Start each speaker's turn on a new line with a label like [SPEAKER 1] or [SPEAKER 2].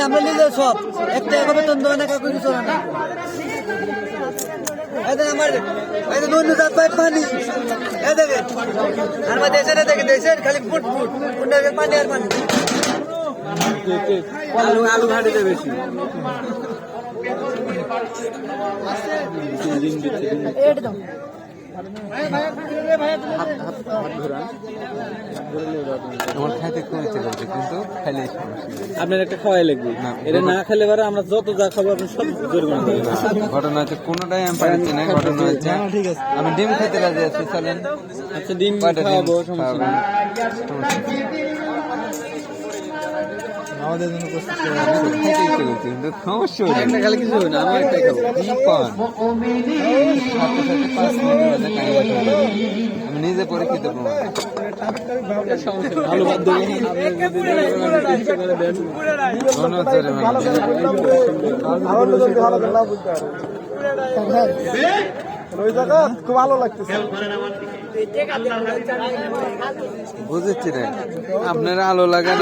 [SPEAKER 1] আমরা নিজের সব একটা এভাবে তন্দ্র না কাকু কিছু না আমার নুন পাইপ পানি দেখেন আমার দেশে দেখেন দেশের খালি ফুট ফুট পানি আর পানি আলু আলু ঘাটিতে বেশি
[SPEAKER 2] আমার খাইতে খুব ইচ্ছে করছে কিন্তু খাইলে
[SPEAKER 1] আপনার একটা খাওয়াই লাগবে না এটা না খেলে পারে আমরা যত যা খাবো আপনি সব জরিমানা দেবেন
[SPEAKER 2] ঘটনা হচ্ছে কোনোটাই আমি পারছি না ঘটনা হচ্ছে আমি ডিম খেতে রাজি আছি চলেন
[SPEAKER 1] আচ্ছা ডিম খাওয়াবো সমস্যা
[SPEAKER 2] আমাদের জন্য কিন্তু সমস্যা
[SPEAKER 1] একটা খালি কিছু হবে না আমি একটাই খাবো
[SPEAKER 2] আমি নিজে পরীক্ষিত
[SPEAKER 1] আলু বাদ দেবেন
[SPEAKER 3] খুব ভালো লাগতেছে
[SPEAKER 2] বুঝেছি রে আপনার আলো লাগানো